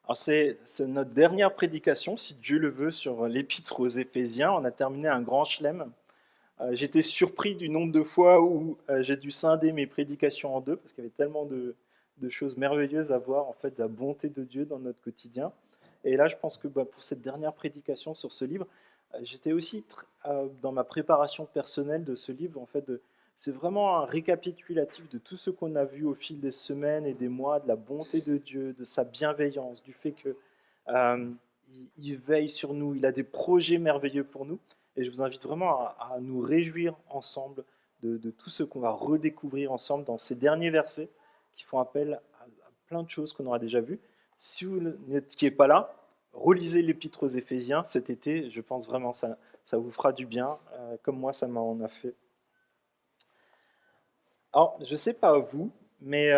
Alors c'est notre dernière prédication, si Dieu le veut, sur l'épître aux Éphésiens. On a terminé un grand chelem. J'étais surpris du nombre de fois où j'ai dû scinder mes prédications en deux, parce qu'il y avait tellement de choses merveilleuses à voir, en fait, de la bonté de Dieu dans notre quotidien. Et là, je pense que pour cette dernière prédication sur ce livre, j'étais aussi dans ma préparation personnelle de ce livre, en fait, c'est vraiment un récapitulatif de tout ce qu'on a vu au fil des semaines et des mois, de la bonté de Dieu, de sa bienveillance, du fait que il veille sur nous, il a des projets merveilleux pour nous. Et je vous invite vraiment à nous réjouir ensemble de tout ce qu'on va redécouvrir ensemble dans ces derniers versets qui font appel à plein de choses qu'on aura déjà vues. Si vous n'étiez pas là, relisez l'Épître aux Éphésiens cet été. Je pense vraiment que ça vous fera du bien, comme moi ça m'en a fait. Alors, je ne sais pas vous, mais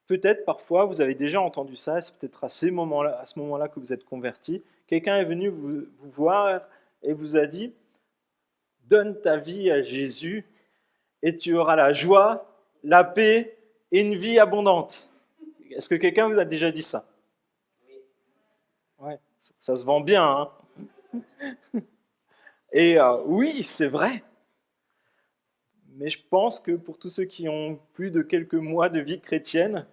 peut-être parfois vous avez déjà entendu ça, c'est peut-être à ce moment-là que vous êtes converti. Quelqu'un est venu vous voir et vous a dit « Donne ta vie à Jésus et tu auras la joie, la paix et une vie abondante. » Est-ce que quelqu'un vous a déjà dit ça? Ouais, ça se vend bien, hein? Et oui, c'est vrai. Mais je pense que pour tous ceux qui ont plus de quelques mois de vie chrétienne,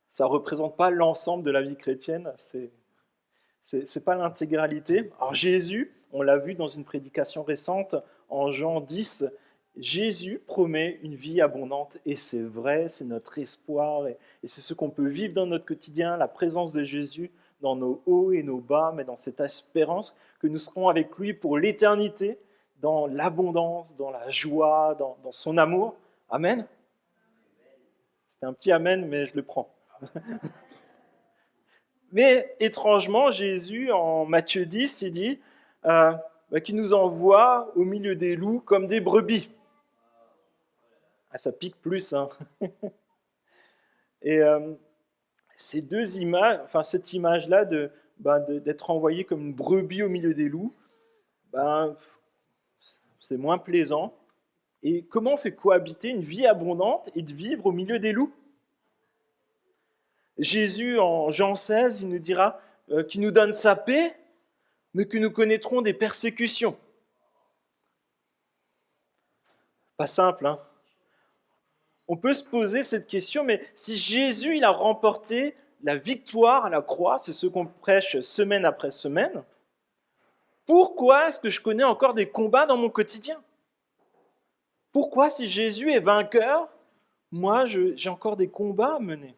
ça ne représente pas l'ensemble de la vie chrétienne, c'est pas l'intégralité. Alors Jésus, on l'a vu dans une prédication récente en Jean 10, Jésus promet une vie abondante et c'est vrai, c'est notre espoir et c'est ce qu'on peut vivre dans notre quotidien, la présence de Jésus dans nos hauts et nos bas, mais dans cette espérance que nous serons avec lui pour l'éternité, dans l'abondance, dans la joie, dans son amour. Amen. C'était un petit amen, mais je le prends. Mais étrangement, Jésus, en Matthieu 10, il dit qu'il nous envoie au milieu des loups comme des brebis. Ah, ça pique plus, hein. Et ces deux images, enfin cette image-là d'être envoyé comme une brebis au milieu des loups, c'est moins plaisant. Et comment on fait cohabiter une vie abondante et de vivre au milieu des loups? Jésus, en Jean 16, il nous dira qu'il nous donne sa paix, mais que nous connaîtrons des persécutions. Pas simple, hein? On peut se poser cette question, mais si Jésus il a remporté la victoire à la croix, c'est ce qu'on prêche semaine après semaine, pourquoi est-ce que je connais encore des combats dans mon quotidien? Pourquoi, si Jésus est vainqueur, moi j'ai encore des combats à mener?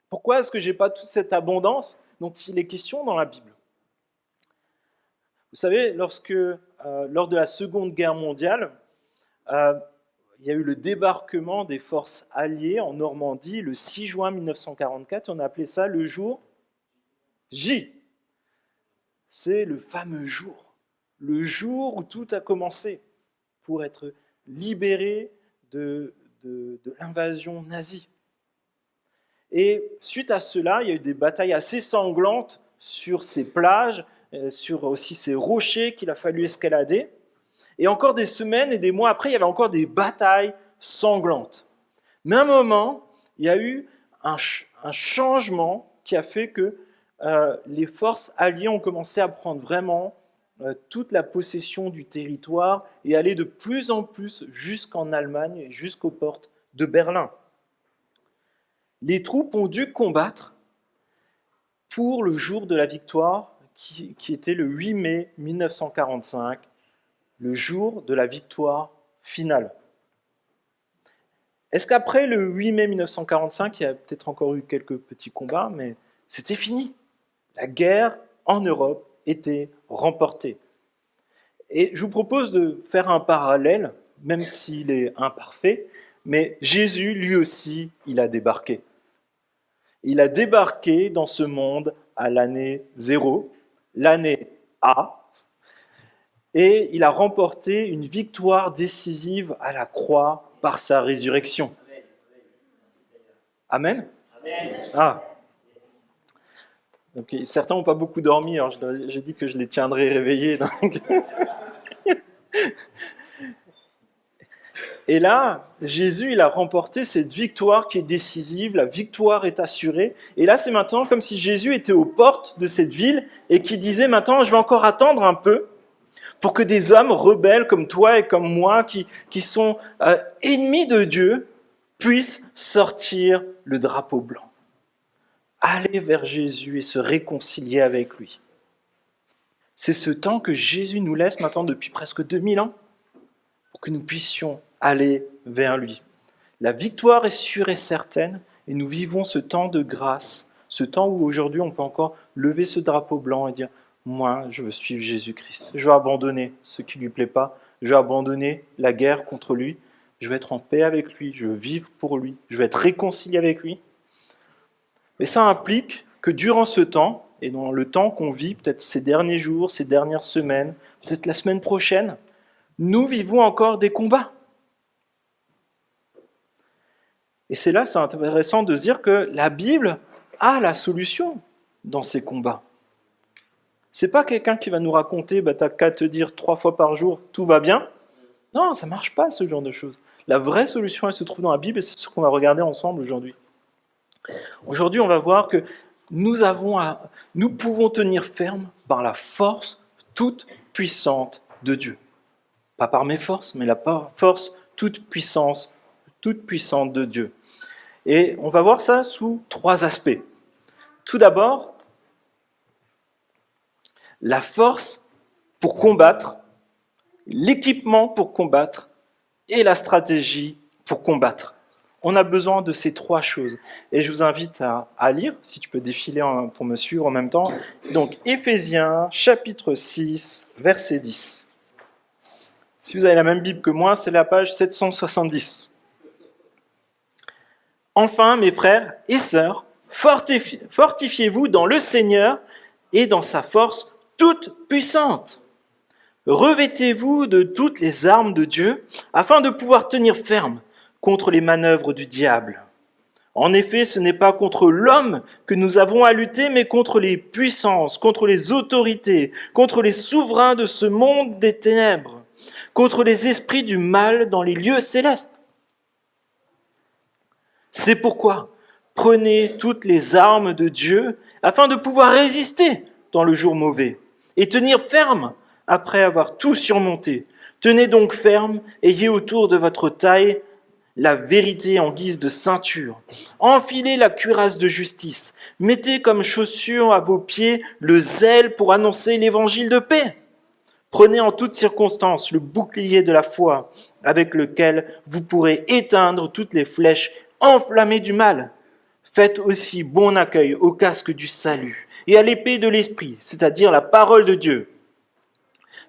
Pourquoi est-ce que je n'ai pas toute cette abondance dont il est question dans la Bible? Vous savez, lors de la Seconde Guerre mondiale, il y a eu le débarquement des forces alliées en Normandie le 6 juin 1944. On a appelé ça le jour J. C'est le fameux jour. Le jour où tout a commencé pour être libéré de l'invasion nazie. Et suite à cela, il y a eu des batailles assez sanglantes sur ces plages, sur aussi ces rochers qu'il a fallu escalader. Et encore des semaines et des mois après, il y avait encore des batailles sanglantes. Mais à un moment, il y a eu un changement qui a fait que les forces alliées ont commencé à prendre vraiment toute la possession du territoire et aller de plus en plus jusqu'en Allemagne et jusqu'aux portes de Berlin. Les troupes ont dû combattre pour le jour de la victoire qui était le 8 mai 1945, le jour de la victoire finale. Est-ce qu'après le 8 mai 1945, il y a peut-être encore eu quelques petits combats, mais c'était fini. La guerre en Europe était remportée. Et je vous propose de faire un parallèle, même s'il est imparfait, mais Jésus, lui aussi, il a débarqué. Il a débarqué dans ce monde à l'année 0, l'année A, et il a remporté une victoire décisive à la croix par sa résurrection. Amen. Ah. Donc, certains n'ont pas beaucoup dormi, alors j'ai dit que je les tiendrais réveillés. Donc. Et là, Jésus, il a remporté cette victoire qui est décisive, la victoire est assurée. Et là, c'est maintenant comme si Jésus était aux portes de cette ville et qui disait maintenant, je vais encore attendre un peu pour que des hommes rebelles comme toi et comme moi, qui sont ennemis de Dieu, puissent sortir le drapeau blanc. Aller vers Jésus et se réconcilier avec lui. C'est ce temps que Jésus nous laisse maintenant depuis presque 2000 ans pour que nous puissions aller vers lui. La victoire est sûre et certaine et nous vivons ce temps de grâce, ce temps où aujourd'hui on peut encore lever ce drapeau blanc et dire « Moi, je veux suivre Jésus-Christ. Je veux abandonner ce qui ne lui plaît pas. Je veux abandonner la guerre contre lui. Je veux être en paix avec lui. Je veux vivre pour lui. Je veux être réconcilié avec lui. » Mais ça implique que durant ce temps, et dans le temps qu'on vit, peut-être ces derniers jours, ces dernières semaines, peut-être la semaine prochaine, nous vivons encore des combats. Et c'est là, c'est intéressant de se dire que la Bible a la solution dans ces combats. C'est pas quelqu'un qui va nous raconter, t'as qu'à te dire 3 fois par jour, tout va bien. Non, ça marche pas ce genre de choses. La vraie solution, elle se trouve dans la Bible et c'est ce qu'on va regarder ensemble aujourd'hui. Aujourd'hui, on va voir que nous pouvons tenir ferme par la force toute puissante de Dieu. Pas par mes forces, mais la force toute puissante de Dieu. Et on va voir ça sous 3 aspects. Tout d'abord, la force pour combattre, l'équipement pour combattre et la stratégie pour combattre. On a besoin de ces 3 choses. Et je vous invite à lire, si tu peux défiler pour me suivre en même temps. Donc, Éphésiens, chapitre 6, verset 10. Si vous avez la même Bible que moi, c'est la page 770. Enfin, mes frères et sœurs, fortifiez-vous dans le Seigneur et dans sa force toute puissante. Revêtez-vous de toutes les armes de Dieu afin de pouvoir tenir ferme contre les manœuvres du diable. En effet, ce n'est pas contre l'homme que nous avons à lutter, mais contre les puissances, contre les autorités, contre les souverains de ce monde des ténèbres, contre les esprits du mal dans les lieux célestes. C'est pourquoi prenez toutes les armes de Dieu afin de pouvoir résister dans le jour mauvais et tenir ferme après avoir tout surmonté. Tenez donc ferme, ayez autour de votre taille la vérité en guise de ceinture. Enfilez la cuirasse de justice. Mettez comme chaussure à vos pieds le zèle pour annoncer l'évangile de paix. Prenez en toutes circonstances le bouclier de la foi avec lequel vous pourrez éteindre toutes les flèches enflammées du mal. Faites aussi bon accueil au casque du salut et à l'épée de l'esprit, c'est-à-dire la parole de Dieu.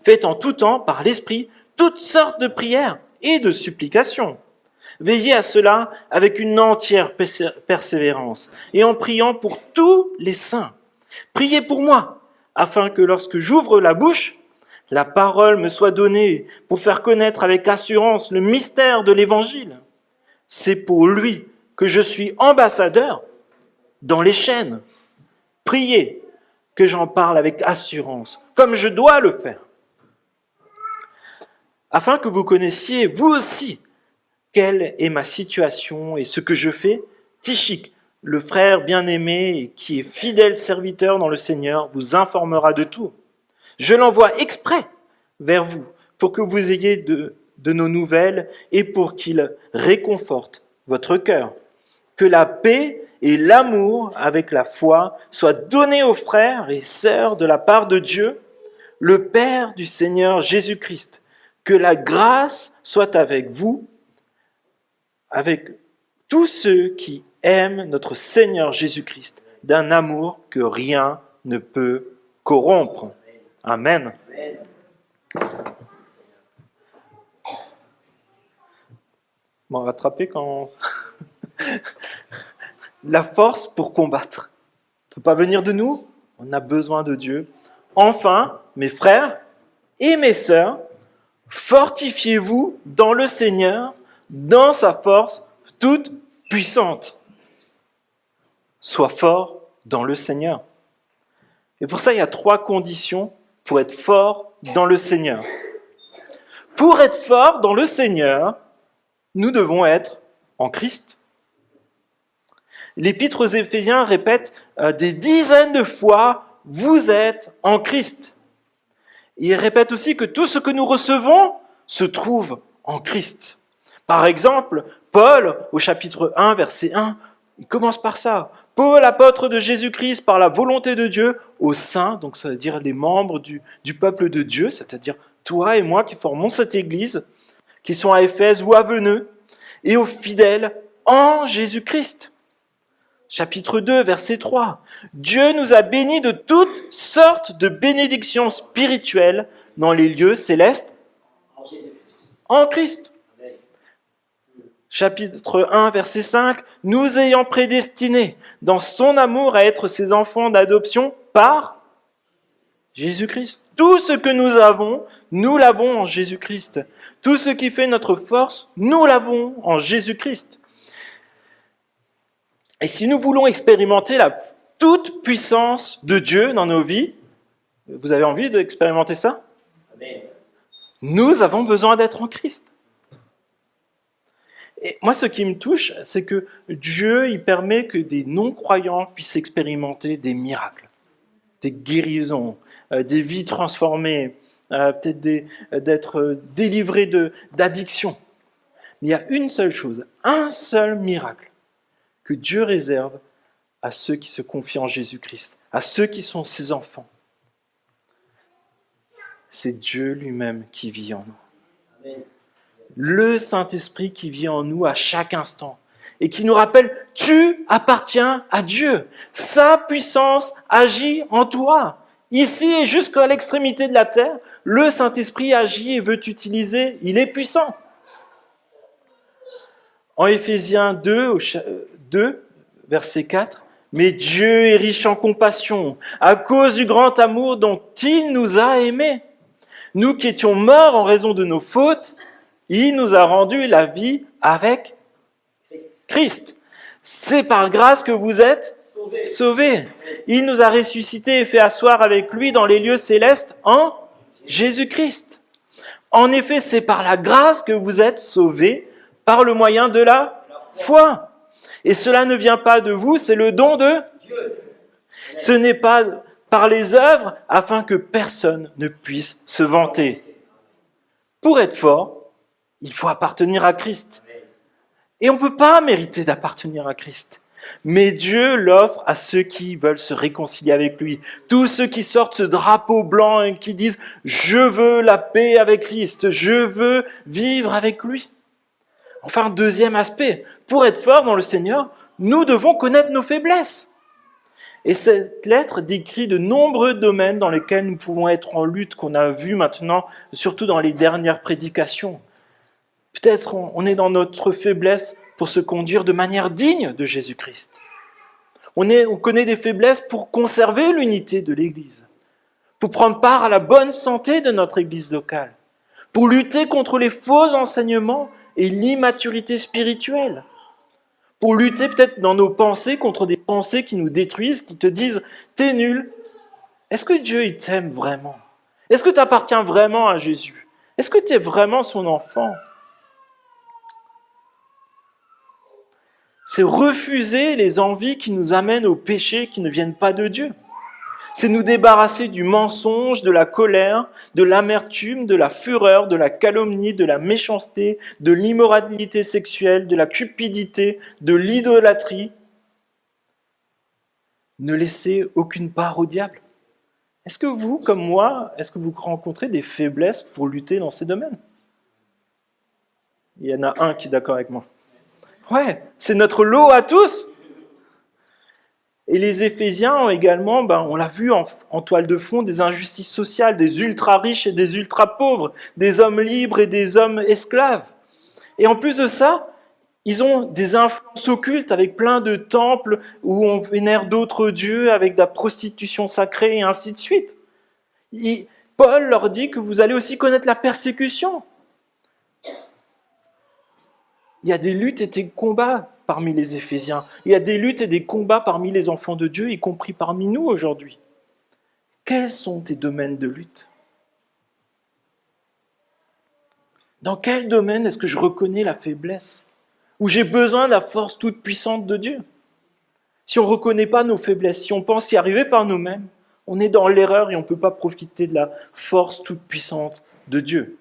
Faites en tout temps par l'esprit toutes sortes de prières et de supplications. Veillez à cela avec une entière persévérance et en priant pour tous les saints. Priez pour moi, afin que lorsque j'ouvre la bouche, la parole me soit donnée pour faire connaître avec assurance le mystère de l'Évangile. C'est pour lui que je suis ambassadeur dans les chaînes. Priez que j'en parle avec assurance, comme je dois le faire. Afin que vous connaissiez, vous aussi, quelle est ma situation et ce que je fais, Tychik, le frère bien-aimé et qui est fidèle serviteur dans le Seigneur, vous informera de tout. Je l'envoie exprès vers vous pour que vous ayez de nos nouvelles et pour qu'il réconforte votre cœur. Que la paix et l'amour avec la foi soient donnés aux frères et sœurs de la part de Dieu, le Père du Seigneur Jésus-Christ. Que la grâce soit avec vous, avec tous ceux qui aiment notre Seigneur Jésus-Christ, d'un amour que rien ne peut corrompre. Amen. M'en rattraper quand... La force pour combattre. Ça ne peut pas venir de nous, on a besoin de Dieu. Enfin, mes frères et mes sœurs, fortifiez-vous dans le Seigneur, dans sa force toute puissante. Sois fort dans le Seigneur. Et pour ça, il y a 3 conditions pour être fort dans le Seigneur. Pour être fort dans le Seigneur, Nous devons être en Christ. L'Épître aux Éphésiens répète des dizaines de fois « Vous êtes en Christ ». Il répète aussi que tout ce que nous recevons se trouve en Christ. Par exemple, Paul, au chapitre 1, verset 1, il commence par ça. « Paul, apôtre de Jésus-Christ, par la volonté de Dieu, aux saints », donc ça veut dire les membres du peuple de Dieu, c'est-à-dire toi et moi qui formons cette église, qui sont à Éphèse ou à Veneux, et aux fidèles en Jésus-Christ. Chapitre 2, verset 3. Dieu nous a bénis de toutes sortes de bénédictions spirituelles dans les lieux célestes en Christ. Chapitre 1, verset 5. Nous ayant prédestinés dans son amour à être ses enfants d'adoption par Jésus-Christ. Tout ce que nous l'avons en Jésus-Christ. Tout ce qui fait notre force, nous l'avons en Jésus-Christ. Et si nous voulons expérimenter la toute puissance de Dieu dans nos vies, vous avez envie d'expérimenter ça ? Amen. Nous avons besoin d'être en Christ. Et moi, ce qui me touche, c'est que Dieu, il permet que des non-croyants puissent expérimenter des miracles, des guérisons, des vies transformées, peut-être d'être délivrés d'addiction. Mais il y a une seule chose, un seul miracle que Dieu réserve à ceux qui se confient en Jésus-Christ, à ceux qui sont ses enfants. C'est Dieu lui-même qui vit en nous. Amen. Le Saint-Esprit qui vit en nous à chaque instant et qui nous rappelle « Tu appartiens à Dieu. Sa puissance agit en toi. » Ici et jusqu'à l'extrémité de la terre, le Saint-Esprit agit et veut t'utiliser. Il est puissant. En Éphésiens 2, verset 4, « Mais Dieu est riche en compassion, à cause du grand amour dont il nous a aimés. Nous qui étions morts en raison de nos fautes, il nous a rendu la vie avec Christ. C'est par grâce que vous êtes sauvés. Il nous a ressuscités et fait asseoir avec lui dans les lieux célestes en Jésus-Christ. En effet, c'est par la grâce que vous êtes sauvés, par le moyen de la foi. Et cela ne vient pas de vous, c'est le don de Dieu. Ce n'est pas par les œuvres, afin que personne ne puisse se vanter. Pour être fort, il faut appartenir à Christ. Et on ne peut pas mériter d'appartenir à Christ. Mais Dieu l'offre à ceux qui veulent se réconcilier avec lui. Tous ceux qui sortent ce drapeau blanc et qui disent « Je veux la paix avec Christ, je veux vivre avec lui ». Enfin, deuxième aspect, pour être fort dans le Seigneur, nous devons connaître nos faiblesses. Et cette lettre décrit de nombreux domaines dans lesquels nous pouvons être en lutte, qu'on a vu maintenant, surtout dans les dernières prédications. Peut-être on est dans notre faiblesse pour se conduire de manière digne de Jésus-Christ. On connaît des faiblesses pour conserver l'unité de l'Église, pour prendre part à la bonne santé de notre Église locale, pour lutter contre les faux enseignements et l'immaturité spirituelle, pour lutter peut-être dans nos pensées contre des pensées qui nous détruisent, qui te disent « t'es nul ». Est-ce que Dieu il t'aime vraiment ? Est-ce que tu appartiens vraiment à Jésus ? Est-ce que tu es vraiment son enfant ? C'est refuser les envies qui nous amènent au péché qui ne viennent pas de Dieu. C'est nous débarrasser du mensonge, de la colère, de l'amertume, de la fureur, de la calomnie, de la méchanceté, de l'immoralité sexuelle, de la cupidité, de l'idolâtrie. Ne laissez aucune part au diable. Est-ce que vous, comme moi, est-ce que vous rencontrez des faiblesses pour lutter dans ces domaines ? Il y en a un qui est d'accord avec moi. Ouais, c'est notre lot à tous. Et les Éphésiens ont également, on l'a vu en toile de fond, des injustices sociales, des ultra-riches et des ultra-pauvres, des hommes libres et des hommes esclaves. Et en plus de ça, ils ont des influences occultes avec plein de temples où on vénère d'autres dieux avec de la prostitution sacrée et ainsi de suite. Paul leur dit que vous allez aussi connaître la persécution. Il y a des luttes et des combats parmi les Éphésiens. Il y a des luttes et des combats parmi les enfants de Dieu, y compris parmi nous aujourd'hui. Quels sont tes domaines de lutte ? Dans quel domaine est-ce que je reconnais la faiblesse? Où j'ai besoin de la force toute puissante de Dieu? Si on ne reconnaît pas nos faiblesses, si on pense y arriver par nous-mêmes, on est dans l'erreur et on ne peut pas profiter de la force toute puissante de Dieu.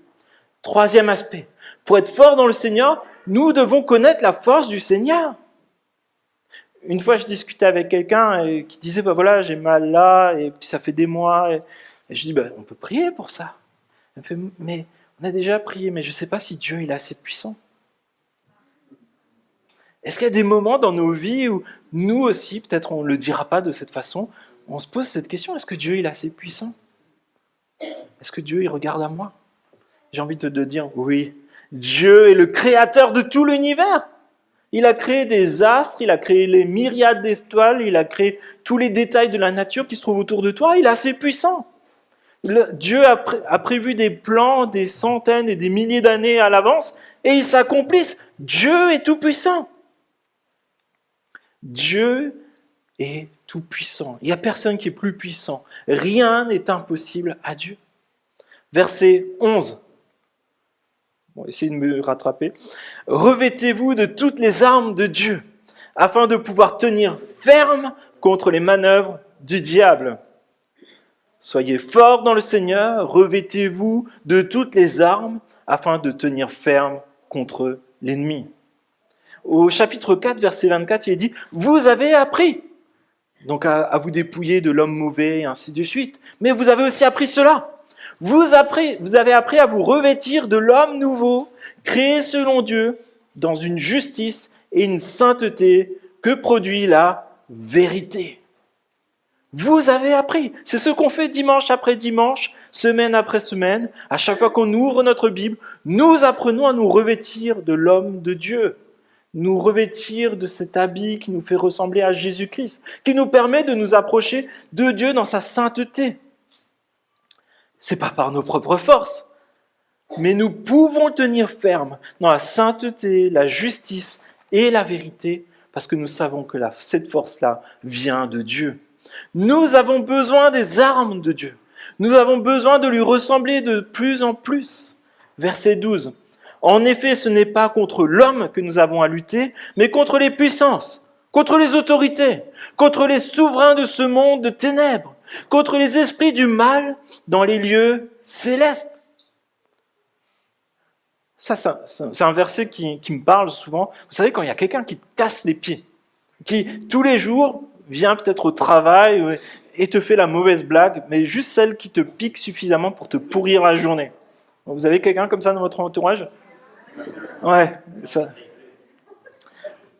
Troisième aspect, pour être fort dans le Seigneur, nous devons connaître la force du Seigneur. Une fois, je discutais avec quelqu'un qui disait, voilà, j'ai mal là, et puis ça fait des mois. Et je dis, on peut prier pour ça. Elle me fait, mais on a déjà prié, mais je ne sais pas si Dieu il est assez puissant. Est-ce qu'il y a des moments dans nos vies où nous aussi, peut-être on ne le dira pas de cette façon, on se pose cette question, est-ce que Dieu il est assez puissant? Est-ce que Dieu il regarde à moi? J'ai envie de te dire, oui, Dieu est le créateur de tout l'univers. Il a créé des astres, il a créé les myriades d'étoiles, il a créé tous les détails de la nature qui se trouvent autour de toi, il est assez puissant. Dieu a prévu des plans des centaines et des milliers d'années à l'avance et ils s'accomplissent. Dieu est tout puissant. Dieu est tout puissant. Il n'y a personne qui est plus puissant. Rien n'est impossible à Dieu. Verset 11. Bon, essayez de me rattraper. Revêtez-vous de toutes les armes de Dieu, afin de pouvoir tenir ferme contre les manœuvres du diable. Soyez forts dans le Seigneur, revêtez-vous de toutes les armes, afin de tenir ferme contre l'ennemi. Au chapitre 4, verset 24, il est dit « Vous avez appris ». Donc à vous dépouiller de l'homme mauvais et ainsi de suite. Mais vous avez aussi appris cela. Vous avez appris à vous revêtir de l'homme nouveau, créé selon Dieu, dans une justice et une sainteté que produit la vérité. Vous avez appris. C'est ce qu'on fait dimanche après dimanche, semaine après semaine. À chaque fois qu'on ouvre notre Bible, nous apprenons à nous revêtir de l'homme de Dieu. Nous revêtir de cet habit qui nous fait ressembler à Jésus-Christ, qui nous permet de nous approcher de Dieu dans sa sainteté. C'est pas par nos propres forces, mais nous pouvons tenir ferme dans la sainteté, la justice et la vérité, parce que nous savons que cette force-là vient de Dieu. Nous avons besoin des armes de Dieu. Nous avons besoin de lui ressembler de plus en plus. Verset 12. En effet, ce n'est pas contre l'homme que nous avons à lutter, mais contre les puissances, contre les autorités, contre les souverains de ce monde de ténèbres, contre les esprits du mal dans les lieux célestes. Ça, c'est un verset qui me parle souvent. Vous savez, quand il y a quelqu'un qui te casse les pieds, qui tous les jours vient peut-être au travail et te fait la mauvaise blague, mais juste celle qui te pique suffisamment pour te pourrir la journée. Vous avez quelqu'un comme ça dans votre entourage ? Ouais, ça.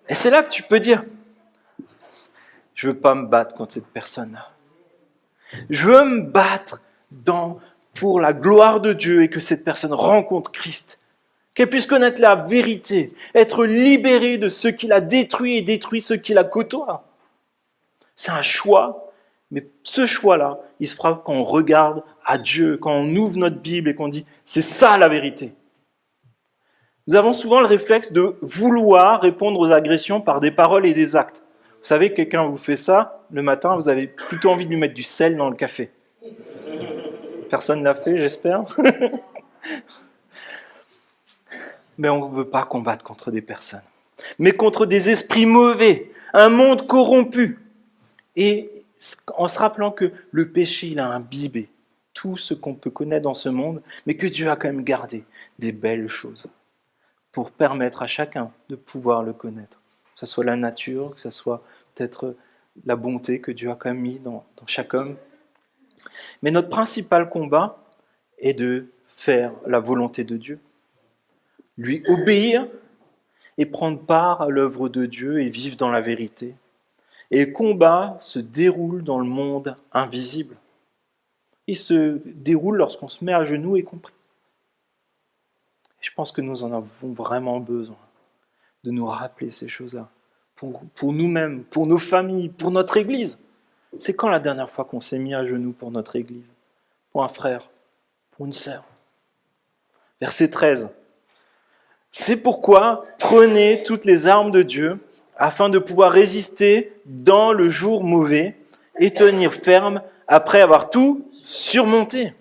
Et c'est là que tu peux dire, je veux pas me battre contre cette personne-là. Je veux me battre pour la gloire de Dieu et que cette personne rencontre Christ. Qu'elle puisse connaître la vérité, être libérée de ce qui l'a détruit et détruit ce qui la côtoie. C'est un choix, mais ce choix-là, il se fera quand on regarde à Dieu, quand on ouvre notre Bible et qu'on dit « c'est ça la vérité ». Nous avons souvent le réflexe de vouloir répondre aux agressions par des paroles et des actes. Vous savez, quelqu'un vous fait ça, le matin, vous avez plutôt envie de lui mettre du sel dans le café. Personne ne l'a fait, j'espère. Mais on ne veut pas combattre contre des personnes, mais contre des esprits mauvais, un monde corrompu. Et en se rappelant que le péché, il a imbibé tout ce qu'on peut connaître dans ce monde, mais que Dieu a quand même gardé des belles choses pour permettre à chacun de pouvoir le connaître. Que ce soit la nature, que ce soit peut-être la bonté que Dieu a quand même mis dans chaque homme. Mais notre principal combat est de faire la volonté de Dieu, lui obéir et prendre part à l'œuvre de Dieu et vivre dans la vérité. Et le combat se déroule dans le monde invisible. Il se déroule lorsqu'on se met à genoux et qu'on prie. Je pense que nous en avons vraiment besoin de nous rappeler ces choses-là. Pour nous-mêmes, pour nos familles, pour notre Église. C'est quand la dernière fois qu'on s'est mis à genoux pour notre Église? Pour un frère, pour une sœur. Verset 13. C'est pourquoi prenez toutes les armes de Dieu afin de pouvoir résister dans le jour mauvais et tenir ferme après avoir tout surmonté.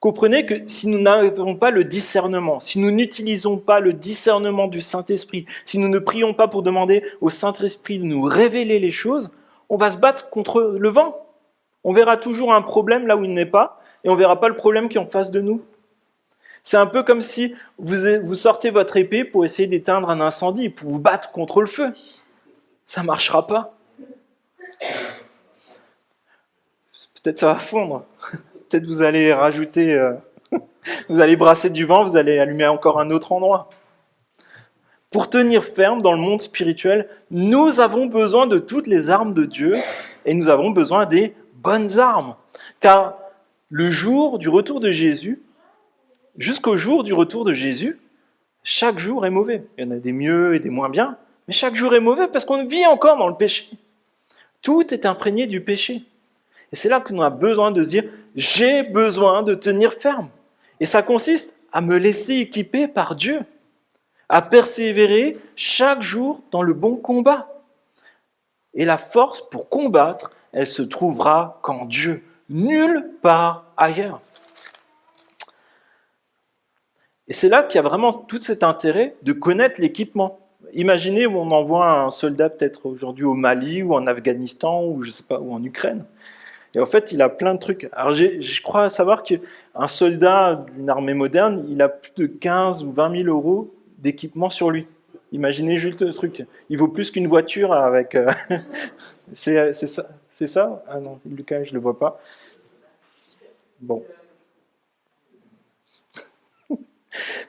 Comprenez que si nous n'avons pas le discernement, si nous n'utilisons pas le discernement du Saint-Esprit, si nous ne prions pas pour demander au Saint-Esprit de nous révéler les choses, on va se battre contre le vent. On verra toujours un problème là où il n'est pas, et on ne verra pas le problème qui est en face de nous. C'est un peu comme si vous sortez votre épée pour essayer d'éteindre un incendie, pour vous battre contre le feu. Ça ne marchera pas. Peut-être ça va fondre. Peut-être vous allez rajouter, vous allez brasser du vent, vous allez allumer encore un autre endroit. Pour tenir ferme dans le monde spirituel, nous avons besoin de toutes les armes de Dieu et nous avons besoin des bonnes armes. Car le jour du retour de Jésus, jusqu'au jour du retour de Jésus, chaque jour est mauvais. Il y en a des mieux et des moins bien, mais chaque jour est mauvais parce qu'on vit encore dans le péché. Tout est imprégné du péché. Et c'est là qu'on a besoin de se dire, j'ai besoin de tenir ferme. Et ça consiste à me laisser équiper par Dieu, à persévérer chaque jour dans le bon combat. Et la force pour combattre, elle se trouvera qu'en Dieu, nulle part ailleurs. Et c'est là qu'il y a vraiment tout cet intérêt de connaître l'équipement. Imaginez où on envoie un soldat peut-être aujourd'hui au Mali ou en Afghanistan ou je sais pas, ou en Ukraine. Et en fait, il a plein de trucs. Alors, je crois savoir qu'un soldat d'une armée moderne, il a plus de 15 ou 20 000 euros d'équipement sur lui. Imaginez juste le truc. Il vaut plus qu'une voiture avec... c'est ça, c'est ça? Ah non, Lucas, je ne le vois pas. Bon.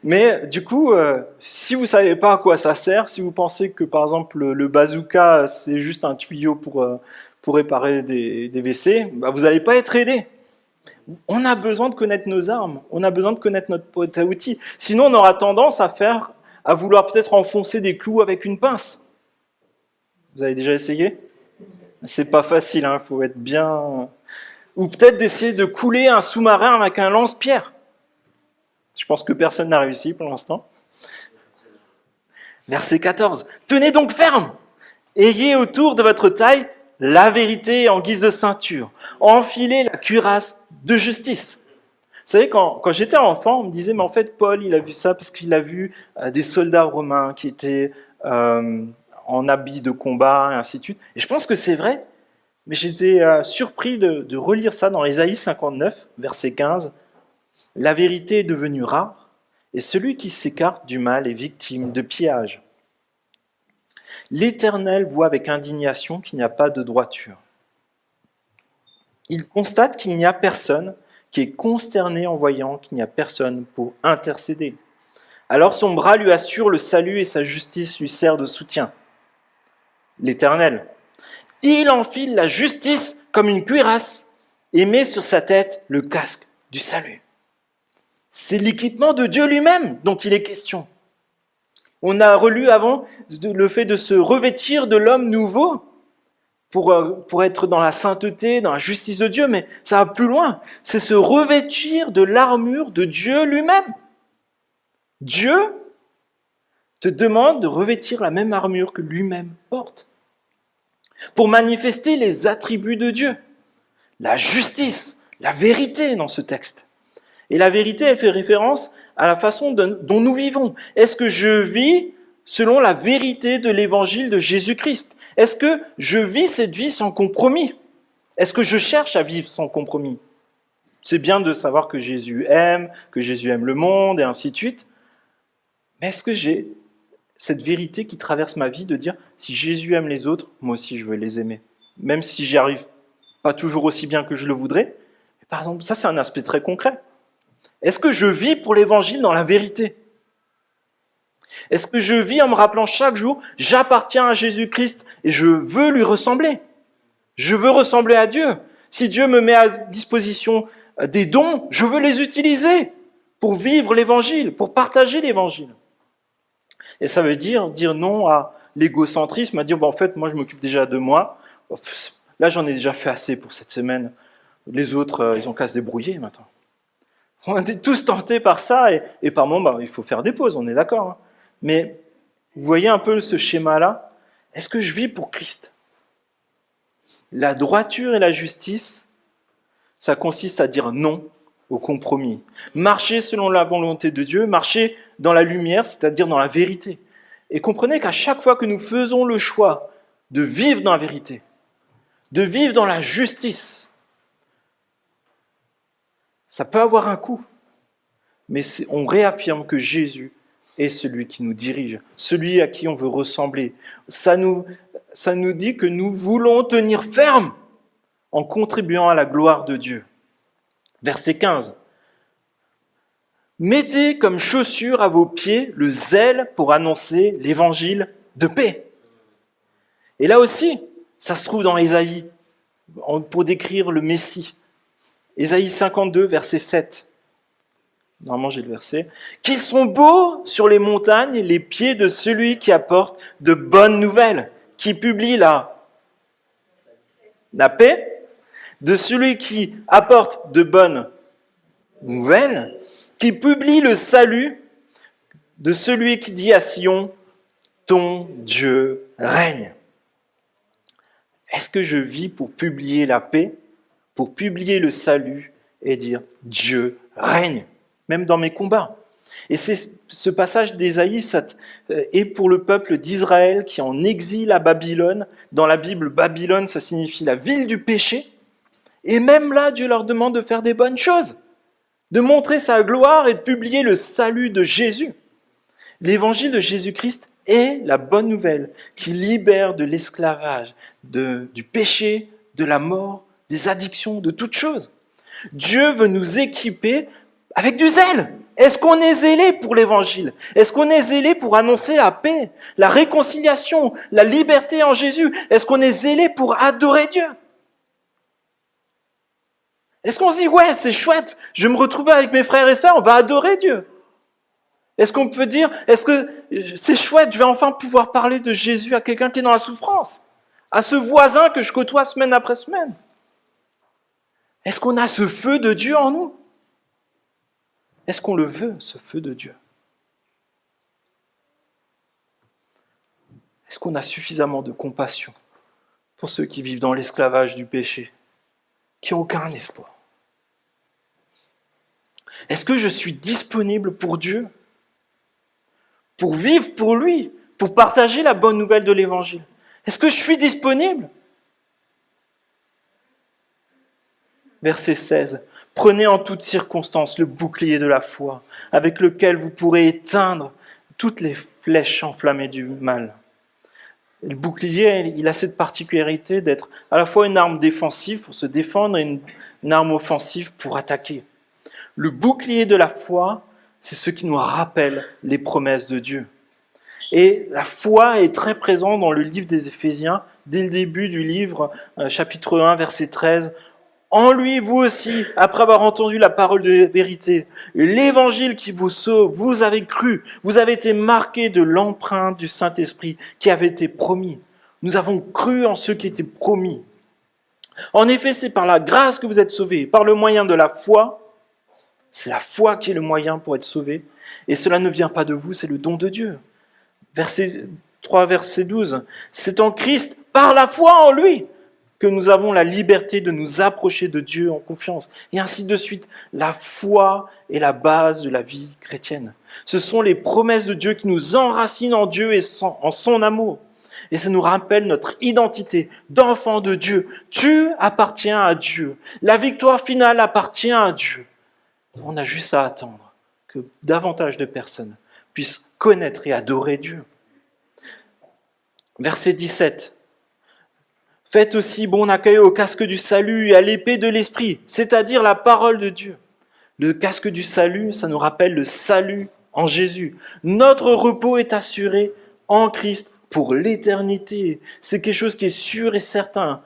Mais du coup, si vous ne savez pas à quoi ça sert, si vous pensez que par exemple le bazooka, c'est juste un tuyau pour réparer des WC, bah, vous n'allez pas être aidé. On a besoin de connaître nos armes, on a besoin de connaître notre boîte à outils. Sinon, on aura tendance à vouloir peut-être enfoncer des clous avec une pince. Vous avez déjà essayé? C'est pas facile, hein, faut être bien... Ou peut-être d'essayer de couler un sous-marin avec un lance-pierre. Je pense que personne n'a réussi pour l'instant. Verset 14. Tenez donc ferme. Ayez autour de votre taille la vérité en guise de ceinture. Enfilez la cuirasse de justice. Vous savez, quand j'étais enfant, on me disait, mais en fait, Paul, il a vu ça parce qu'il a vu des soldats romains qui étaient en habits de combat, et ainsi de suite. Et je pense que c'est vrai, mais j'étais surpris de relire ça dans Ésaïe 59, verset 15. La vérité est devenue rare, et celui qui s'écarte du mal est victime de pillage. L'Éternel voit avec indignation qu'il n'y a pas de droiture. Il constate qu'il n'y a personne qui est consterné en voyant qu'il n'y a personne pour intercéder. Alors son bras lui assure le salut et sa justice lui sert de soutien. L'Éternel, il enfile la justice comme une cuirasse et met sur sa tête le casque du salut. C'est l'équipement de Dieu lui-même dont il est question. On a relu avant le fait de se revêtir de l'homme nouveau pour être dans la sainteté, dans la justice de Dieu, mais ça va plus loin. C'est se revêtir de l'armure de Dieu lui-même. Dieu te demande de revêtir la même armure que lui-même porte pour manifester les attributs de Dieu. La justice, la vérité dans ce texte. Et la vérité, elle fait référence à la façon dont nous vivons. Est-ce que je vis selon la vérité de l'évangile de Jésus-Christ? Est-ce que je vis cette vie sans compromis? Est-ce que je cherche à vivre sans compromis? C'est bien de savoir que Jésus aime le monde et ainsi de suite. Mais est-ce que j'ai cette vérité qui traverse ma vie de dire si Jésus aime les autres, moi aussi je veux les aimer. Même si j'y arrive pas toujours aussi bien que je le voudrais. Par exemple, ça c'est un aspect très concret. Est-ce que je vis pour l'évangile dans la vérité? Est-ce que je vis en me rappelant chaque jour, j'appartiens à Jésus-Christ et je veux lui ressembler? Je veux ressembler à Dieu. Si Dieu me met à disposition des dons, je veux les utiliser pour vivre l'évangile, pour partager l'évangile. Et ça veut dire non à l'égocentrisme, à dire en fait, moi je m'occupe déjà de moi. Là, j'en ai déjà fait assez pour cette semaine. Les autres, ils ont qu'à se débrouiller maintenant. On est tous tentés par ça, et par moments, il faut faire des pauses, on est d'accord. Hein. Mais vous voyez un peu ce schéma-là? Est-ce que je vis pour Christ? La droiture et la justice, ça consiste à dire non au compromis. Marcher selon la volonté de Dieu, marcher dans la lumière, c'est-à-dire dans la vérité. Et comprenez qu'à chaque fois que nous faisons le choix de vivre dans la vérité, de vivre dans la justice, ça peut avoir un coût, mais on réaffirme que Jésus est celui qui nous dirige, celui à qui on veut ressembler. Ça nous dit que nous voulons tenir ferme en contribuant à la gloire de Dieu. Verset 15. Mettez comme chaussure à vos pieds le zèle pour annoncer l'évangile de paix. Et là aussi, ça se trouve dans Ésaïe, pour décrire le Messie. Ésaïe 52, verset 7. Normalement, j'ai le verset. Qu'ils sont beaux sur les montagnes les pieds de celui qui apporte de bonnes nouvelles, qui publie la paix, de celui qui apporte de bonnes nouvelles, qui publie le salut, de celui qui dit à Sion, ton Dieu règne. Est-ce que je vis pour publier la paix, pour publier le salut et dire Dieu règne, même dans mes combats? Et c'est ce passage d'Ésaïe est pour le peuple d'Israël qui est en exil à Babylone. Dans la Bible, Babylone, ça signifie la ville du péché. Et même là, Dieu leur demande de faire des bonnes choses, de montrer sa gloire et de publier le salut de Jésus. L'évangile de Jésus-Christ est la bonne nouvelle qui libère de l'esclavage, du péché, de la mort, des addictions, de toutes choses. Dieu veut nous équiper avec du zèle. Est-ce qu'on est zélé pour l'évangile? Est-ce qu'on est zélé pour annoncer la paix, la réconciliation, la liberté en Jésus? Est-ce qu'on est zélé pour adorer Dieu? Est-ce qu'on se dit, ouais, c'est chouette, je vais me retrouver avec mes frères et sœurs, on va adorer Dieu? Est-ce qu'on peut dire, est-ce que c'est chouette, je vais enfin pouvoir parler de Jésus à quelqu'un qui est dans la souffrance, à ce voisin que je côtoie semaine après semaine? Est-ce qu'on a ce feu de Dieu en nous? Est-ce qu'on le veut, ce feu de Dieu? Est-ce qu'on a suffisamment de compassion pour ceux qui vivent dans l'esclavage du péché, qui n'ont aucun espoir? Est-ce que je suis disponible pour Dieu, pour vivre pour lui, pour partager la bonne nouvelle de l'Évangile? Est-ce que je suis disponible? Verset 16. Prenez en toutes circonstances le bouclier de la foi, avec lequel vous pourrez éteindre toutes les flèches enflammées du mal. Le bouclier, il a cette particularité d'être à la fois une arme défensive pour se défendre et une arme offensive pour attaquer. Le bouclier de la foi, c'est ce qui nous rappelle les promesses de Dieu. Et la foi est très présente dans le livre des Éphésiens, dès le début du livre, chapitre 1, verset 13. En lui, vous aussi, après avoir entendu la parole de vérité, l'évangile qui vous sauve, vous avez cru, vous avez été marqués de l'empreinte du Saint-Esprit qui avait été promis. Nous avons cru en ce qui était promis. En effet, c'est par la grâce que vous êtes sauvés, par le moyen de la foi. C'est la foi qui est le moyen pour être sauvé. Et cela ne vient pas de vous, c'est le don de Dieu. Verset 3, verset 12. C'est en Christ, par la foi en lui, que nous avons la liberté de nous approcher de Dieu en confiance. Et ainsi de suite. La foi est la base de la vie chrétienne. Ce sont les promesses de Dieu qui nous enracinent en Dieu et en son amour. Et ça nous rappelle notre identité d'enfant de Dieu. Tu appartiens à Dieu. La victoire finale appartient à Dieu. On a juste à attendre que davantage de personnes puissent connaître et adorer Dieu. Verset 17. Faites aussi bon accueil au casque du salut et à l'épée de l'esprit, c'est-à-dire la parole de Dieu. Le casque du salut, ça nous rappelle le salut en Jésus. Notre repos est assuré en Christ pour l'éternité. C'est quelque chose qui est sûr et certain.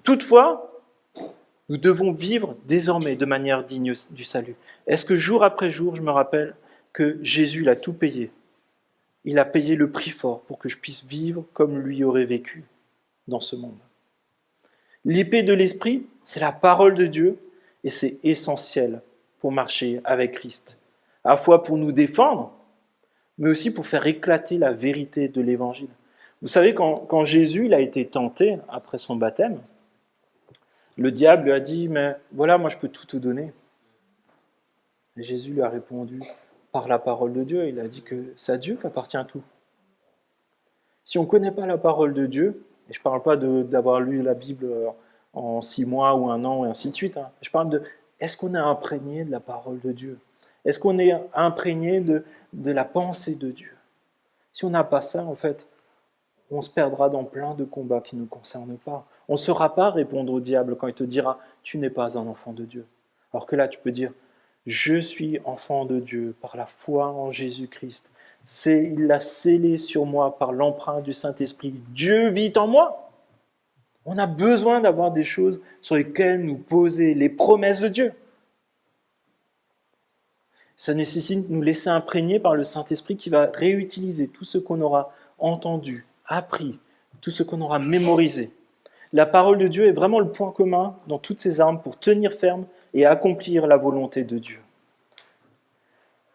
Toutefois, nous devons vivre désormais de manière digne du salut. Est-ce que jour après jour, je me rappelle que Jésus l'a tout payé? Il a payé le prix fort pour que je puisse vivre comme lui aurait vécu dans ce monde. L'épée de l'esprit, c'est la parole de Dieu et c'est essentiel pour marcher avec Christ. À la fois pour nous défendre, mais aussi pour faire éclater la vérité de l'Évangile. Vous savez, quand Jésus il a été tenté après son baptême, le diable lui a dit « Mais voilà, moi je peux tout te donner. Et Jésus lui a répondu par la parole de Dieu. Il a dit que c'est à Dieu qu'appartient tout. Si on ne connaît pas la parole de Dieu, et je ne parle pas d'avoir lu la Bible en 6 mois ou 1 an et ainsi de suite, je parle de est-ce qu'on est imprégné de la parole de Dieu? Est-ce qu'on est imprégné de la pensée de Dieu? Si on n'a pas ça, en fait, on se perdra dans plein de combats qui ne nous concernent pas. On ne saura pas répondre au diable quand il te dira « tu n'es pas un enfant de Dieu ». Alors que là, tu peux dire « je suis enfant de Dieu par la foi en Jésus-Christ ». Il l'a scellé sur moi par l'empreinte du Saint-Esprit. Dieu vit en moi. On a besoin d'avoir des choses sur lesquelles nous poser, les promesses de Dieu. Ça nécessite de nous laisser imprégner par le Saint-Esprit qui va réutiliser tout ce qu'on aura entendu, appris, tout ce qu'on aura mémorisé. La parole de Dieu est vraiment le point commun dans toutes ces armes pour tenir ferme et accomplir la volonté de Dieu.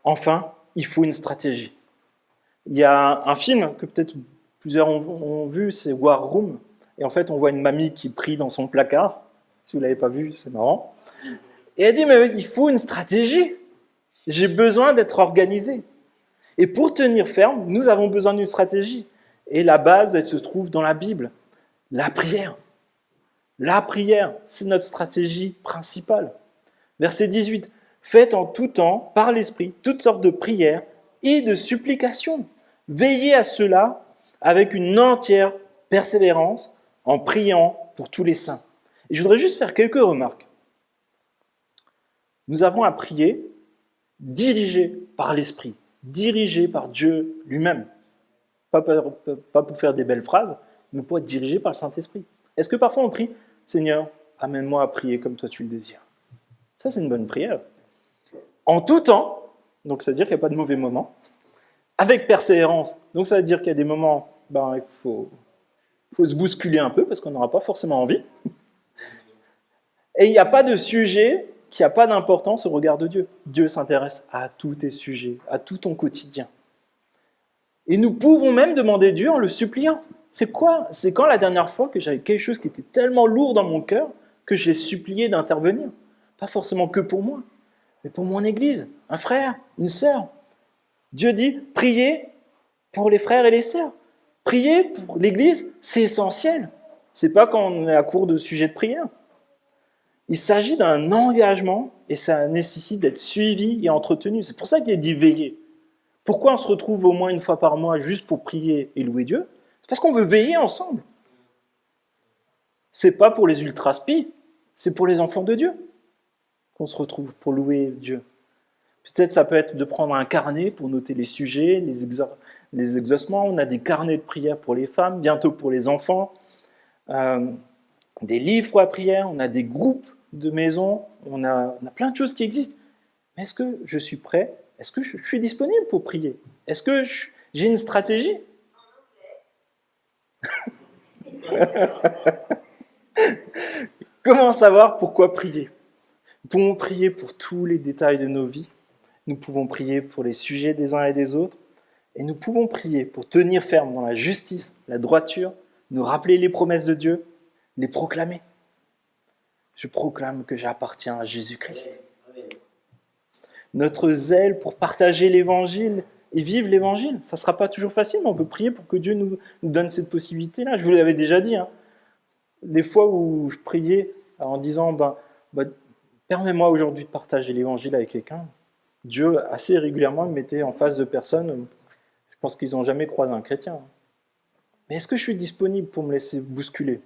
Enfin, il faut une stratégie. Il y a un film que peut-être plusieurs ont vu, c'est War Room. Et en fait, on voit une mamie qui prie dans son placard. Si vous ne l'avez pas vu, c'est marrant. Et elle dit, mais il faut une stratégie. J'ai besoin d'être organisé. Et pour tenir ferme, nous avons besoin d'une stratégie. Et la base, elle se trouve dans la Bible. La prière. La prière, c'est notre stratégie principale. Verset 18. Faites en tout temps, par l'Esprit, toutes sortes de prières et de supplications. Veillez à cela avec une entière persévérance en priant pour tous les saints. Et je voudrais juste faire quelques remarques. Nous avons à prier dirigé par l'Esprit, dirigé par Dieu lui-même. Pas pour faire des belles phrases, mais pour être dirigé par le Saint-Esprit. Est-ce que parfois on prie « Seigneur, amène-moi à prier comme toi tu le désires ». Ça, c'est une bonne prière. En tout temps, donc ça veut dire qu'il n'y a pas de mauvais moments, avec persévérance, donc ça veut dire qu'il y a des moments, il faut se bousculer un peu parce qu'on n'aura pas forcément envie. Et il n'y a pas de sujet qui n'a pas d'importance au regard de Dieu. Dieu s'intéresse à tous tes sujets, à tout ton quotidien. Et nous pouvons même demander Dieu en le suppliant. C'est quand la dernière fois que j'avais quelque chose qui était tellement lourd dans mon cœur que je l'ai supplié d'intervenir. Pas forcément que pour moi, mais pour mon église, un frère, une sœur. Dieu dit, priez pour les frères et les sœurs. Prier pour l'église, c'est essentiel. C'est pas quand on est à court de sujets de prière. Il s'agit d'un engagement et ça nécessite d'être suivi et entretenu. C'est pour ça qu'il est dit veiller. Pourquoi on se retrouve au moins une fois par mois juste pour prier et louer Dieu? C'est parce qu'on veut veiller ensemble. C'est pas pour les ultra-spies, c'est pour les enfants de Dieu qu'on se retrouve pour louer Dieu. Peut-être ça peut être de prendre un carnet pour noter les sujets, les exaucements. On a des carnets de prière pour les femmes, bientôt pour les enfants. Des livres pour la prière, on a des groupes de maison, on a plein de choses qui existent. Mais est-ce que je suis prêt? Est-ce que je suis disponible pour prier? Est-ce que j'ai une stratégie? Comment savoir pourquoi prier? Nous pouvons prier pour tous les détails de nos vies. Nous pouvons prier pour les sujets des uns et des autres. Et nous pouvons prier pour tenir ferme dans la justice, la droiture, nous rappeler les promesses de Dieu, les proclamer. Je proclame que j'appartiens à Jésus-Christ. Notre zèle pour partager l'évangile et vivre l'évangile, ça ne sera pas toujours facile, mais on peut prier pour que Dieu nous donne cette possibilité-là. Je vous l'avais déjà dit. Les fois où je priais en disant permets-moi aujourd'hui de partager l'évangile avec quelqu'un, Dieu assez régulièrement me mettait en face de personnes, je pense qu'ils n'ont jamais croisé un chrétien. Mais est-ce que je suis disponible pour me laisser bousculer?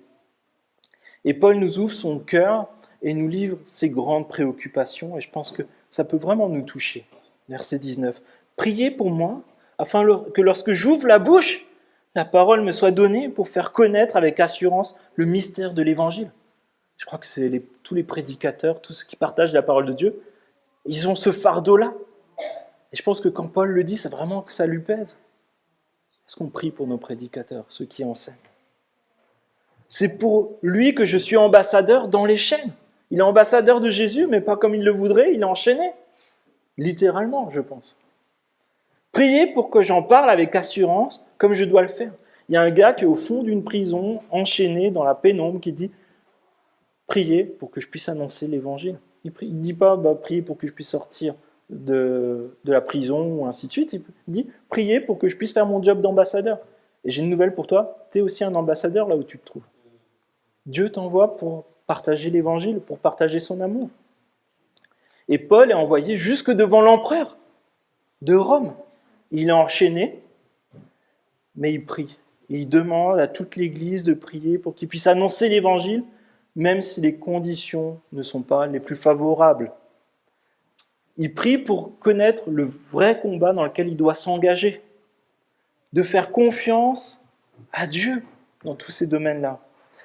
Et Paul nous ouvre son cœur et nous livre ses grandes préoccupations, et je pense que ça peut vraiment nous toucher. Verset 19. Priez pour moi, afin que lorsque j'ouvre la bouche, la parole me soit donnée pour faire connaître avec assurance le mystère de l'évangile. Je crois que c'est tous les prédicateurs, tous ceux qui partagent la parole de Dieu, ils ont ce fardeau-là. Et je pense que quand Paul le dit, c'est vraiment que ça lui pèse. Est-ce qu'on prie pour nos prédicateurs, ceux qui enseignent? C'est pour lui que je suis ambassadeur dans les chaînes. Il est ambassadeur de Jésus, mais pas comme il le voudrait, il est enchaîné. Littéralement, je pense. Priez pour que j'en parle avec assurance, comme je dois le faire. Il y a un gars qui est au fond d'une prison, enchaîné dans la pénombre, qui dit « Priez pour que je puisse annoncer l'évangile ». Il ne dit pas « Priez pour que je puisse sortir de la prison ou ainsi de suite. Il dit « Priez pour que je puisse faire mon job d'ambassadeur ». Et j'ai une nouvelle pour toi, tu es aussi un ambassadeur là où tu te trouves. Dieu t'envoie pour partager l'évangile, pour partager son amour. Et Paul est envoyé jusque devant l'empereur de Rome. Il est enchaîné, mais il prie. Et il demande à toute l'Église de prier pour qu'il puisse annoncer l'évangile, même si les conditions ne sont pas les plus favorables. Il prie pour connaître le vrai combat dans lequel il doit s'engager, de faire confiance à Dieu dans tous ces domaines-là.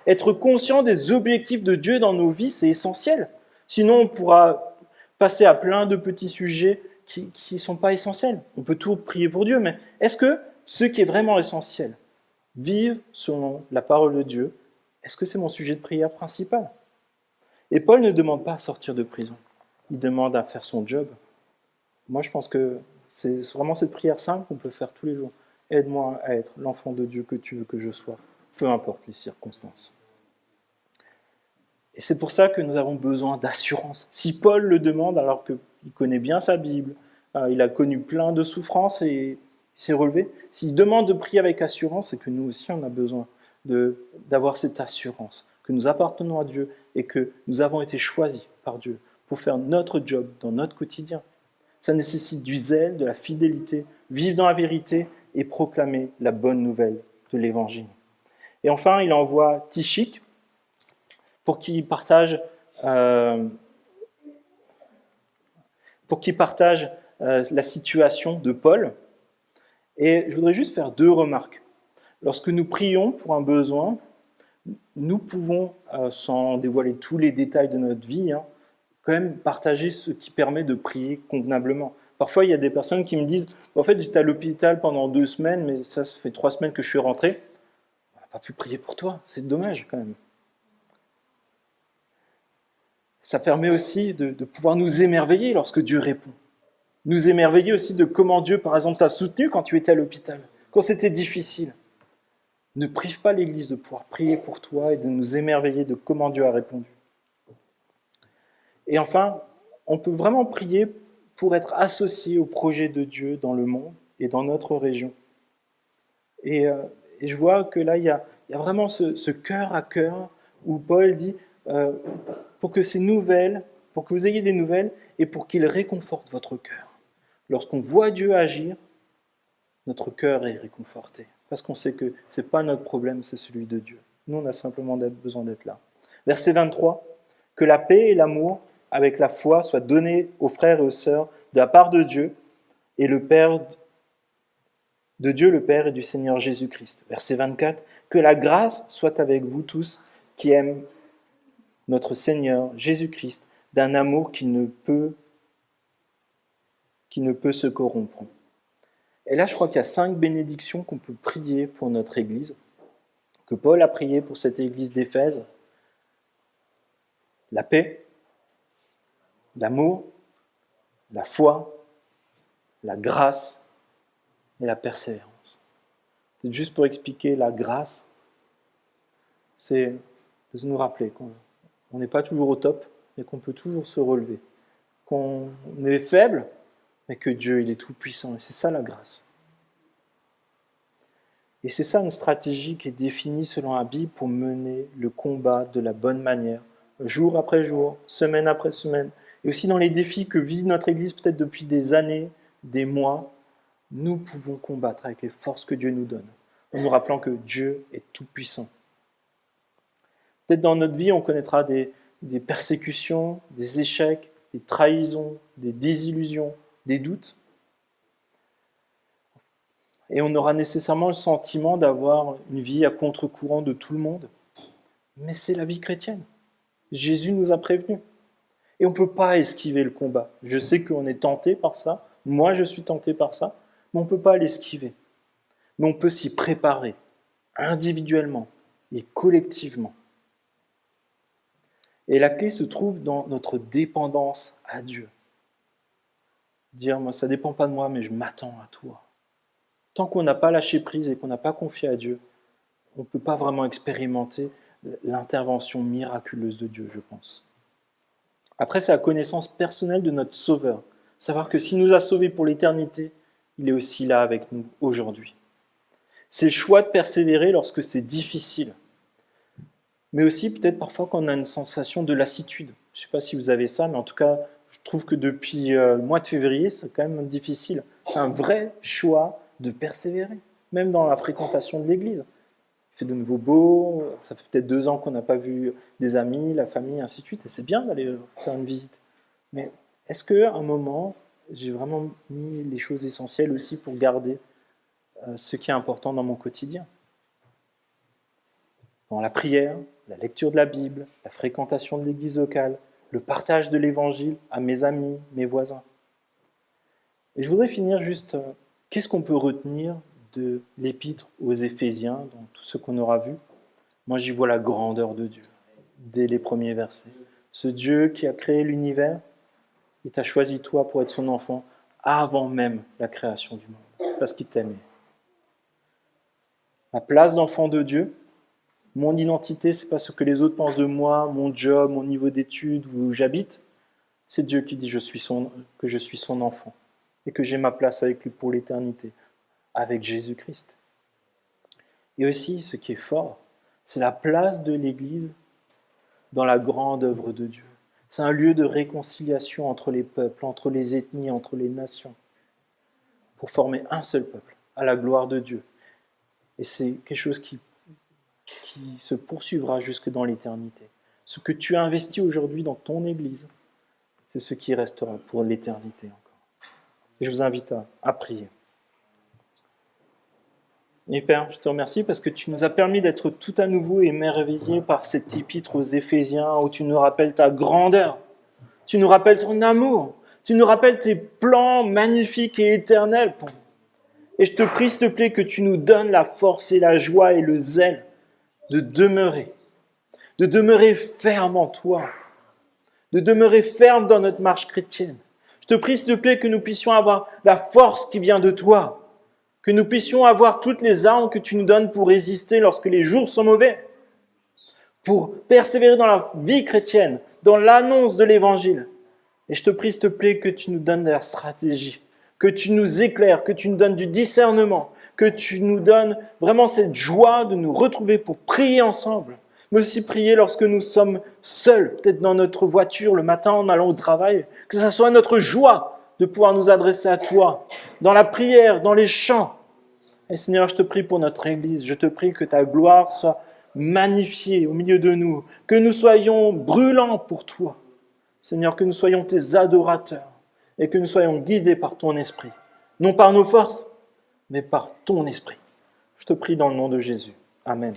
Être conscient des objectifs de Dieu dans nos vies, c'est essentiel. Sinon, on pourra passer à plein de petits sujets qui ne sont pas essentiels. On peut tout prier pour Dieu, mais est-ce que ce qui est vraiment essentiel, vivre selon la parole de Dieu, est-ce que c'est mon sujet de prière principal? Et Paul ne demande pas à sortir de prison. Il demande à faire son job. Moi, je pense que c'est vraiment cette prière simple qu'on peut faire tous les jours. Aide-moi à être l'enfant de Dieu que tu veux que je sois, peu importe les circonstances. Et c'est pour ça que nous avons besoin d'assurance. Si Paul le demande alors qu'il connaît bien sa Bible, il a connu plein de souffrances et il s'est relevé, s'il demande de prier avec assurance, c'est que nous aussi on a besoin d'avoir cette assurance, que nous appartenons à Dieu et que nous avons été choisis par Dieu pour faire notre job dans notre quotidien. Ça nécessite du zèle, de la fidélité, vivre dans la vérité et proclamer la bonne nouvelle de l'Évangile. Et enfin, il envoie Tychik pour qu'il partage, la situation de Paul. Et je voudrais juste faire 2 remarques. Lorsque nous prions pour un besoin, nous pouvons, sans dévoiler tous les détails de notre vie, quand même partager ce qui permet de prier convenablement. Parfois, il y a des personnes qui me disent « En fait, j'étais à l'hôpital pendant 2 semaines, mais ça fait 3 semaines que je suis rentré. On n'a pas pu prier pour toi, c'est dommage quand même. » Ça permet aussi de pouvoir nous émerveiller lorsque Dieu répond. Nous émerveiller aussi de comment Dieu, par exemple, t'a soutenu quand tu étais à l'hôpital, quand c'était difficile. Ne prive pas l'Église de pouvoir prier pour toi et de nous émerveiller de comment Dieu a répondu. Et enfin, on peut vraiment prier pour être associé au projet de Dieu dans le monde et dans notre région. Et je vois que là, il y a vraiment ce cœur à cœur où Paul dit pour que ces nouvelles, pour que vous ayez des nouvelles et pour qu'il réconforte votre cœur. Lorsqu'on voit Dieu agir, notre cœur est réconforté. Parce qu'on sait que ce n'est pas notre problème, c'est celui de Dieu. Nous, on a simplement besoin d'être là. Verset 23, que la paix et l'amour avec la foi soient donnés aux frères et aux sœurs de la part de Dieu et le Père, de Dieu le Père et du Seigneur Jésus-Christ. Verset 24, que la grâce soit avec vous tous qui aiment notre Seigneur Jésus-Christ d'un amour qui ne peut se corrompre. Et là, je crois qu'il y a 5 bénédictions qu'on peut prier pour notre Église, que Paul a prié pour cette Église d'Éphèse. La paix, l'amour, la foi, la grâce et la persévérance. C'est juste pour expliquer la grâce, c'est de nous rappeler qu'on n'est pas toujours au top, mais qu'on peut toujours se relever, qu'on est faible, mais que Dieu, il est tout puissant, et c'est ça la grâce. Et c'est ça une stratégie qui est définie selon la Bible pour mener le combat de la bonne manière, jour après jour, semaine après semaine, et aussi dans les défis que vit notre Église peut-être depuis des années, des mois, nous pouvons combattre avec les forces que Dieu nous donne, en nous rappelant que Dieu est tout puissant. Peut-être dans notre vie, on connaîtra des persécutions, des échecs, des trahisons, des désillusions, des doutes. Et on aura nécessairement le sentiment d'avoir une vie à contre-courant de tout le monde. Mais c'est la vie chrétienne. Jésus nous a prévenus. Et on ne peut pas esquiver le combat. Je sais qu'on est tenté par ça. Moi, je suis tenté par ça. Mais on ne peut pas l'esquiver. Mais on peut s'y préparer, individuellement et collectivement. Et la clé se trouve dans notre dépendance à Dieu. Dire, moi, ça ne dépend pas de moi, mais je m'attends à toi. Tant qu'on n'a pas lâché prise et qu'on n'a pas confié à Dieu, on ne peut pas vraiment expérimenter l'intervention miraculeuse de Dieu, je pense. Après, c'est la connaissance personnelle de notre Sauveur, Savoir que s'il nous a sauvés pour l'éternité, il est aussi là avec nous aujourd'hui. C'est le choix de persévérer lorsque c'est difficile. Mais aussi peut-être parfois quand on a une sensation de lassitude. Je ne sais pas si vous avez ça, mais en tout cas, je trouve que depuis le mois de février, c'est quand même difficile. C'est un vrai choix de persévérer, même dans la fréquentation de l'église. Il fait de nouveau beau, ça fait peut-être 2 ans qu'on n'a pas vu des amis, la famille, ainsi de suite, et c'est bien d'aller faire une visite. Mais est-ce qu'à un moment, j'ai vraiment mis les choses essentielles aussi pour garder ce qui est important dans mon quotidien? Dans la prière, la lecture de la Bible, la fréquentation de l'église locale, le partage de l'évangile à mes amis, mes voisins. Et je voudrais finir juste, qu'est-ce qu'on peut retenir de l'épître aux Éphésiens, dans tout ce qu'on aura vu? Moi, j'y vois la grandeur de Dieu, dès les premiers versets. Ce Dieu qui a créé l'univers, il t'a choisi toi pour être son enfant avant même la création du monde, parce qu'il t'aimait. Ma place d'enfant de Dieu, mon identité, c'est pas ce que les autres pensent de moi, mon job, mon niveau d'études, où j'habite. C'est Dieu qui dit que je suis son enfant et que j'ai ma place avec lui pour l'éternité, avec Jésus-Christ. Et aussi, ce qui est fort, c'est la place de l'Église dans la grande œuvre de Dieu. C'est un lieu de réconciliation entre les peuples, entre les ethnies, entre les nations, pour former un seul peuple, à la gloire de Dieu. Et c'est quelque chose qui se poursuivra jusque dans l'éternité. Ce que tu as investi aujourd'hui dans ton Église, c'est ce qui restera pour l'éternité encore. Et je vous invite à prier. Et Père, je te remercie parce que tu nous as permis d'être tout à nouveau émerveillés par cette épître aux Éphésiens où tu nous rappelles ta grandeur, tu nous rappelles ton amour, tu nous rappelles tes plans magnifiques et éternels pour nous. Et je te prie, s'il te plaît, que tu nous donnes la force et la joie et le zèle de demeurer ferme en toi, de demeurer ferme dans notre marche chrétienne. Je te prie, s'il te plaît, que nous puissions avoir la force qui vient de toi, que nous puissions avoir toutes les armes que tu nous donnes pour résister lorsque les jours sont mauvais, pour persévérer dans la vie chrétienne, dans l'annonce de l'Évangile. Et je te prie, s'il te plaît, que tu nous donnes de la stratégie, que tu nous éclaires, que tu nous donnes du discernement, que tu nous donnes vraiment cette joie de nous retrouver pour prier ensemble, mais aussi prier lorsque nous sommes seuls, peut-être dans notre voiture le matin en allant au travail, que ce soit notre joie de pouvoir nous adresser à toi, dans la prière, dans les chants. Et Seigneur, je te prie pour notre Église, je te prie que ta gloire soit magnifiée au milieu de nous, que nous soyons brûlants pour toi. Seigneur, que nous soyons tes adorateurs et que nous soyons guidés par ton esprit, non par nos forces, mais par ton esprit. Je te prie dans le nom de Jésus. Amen.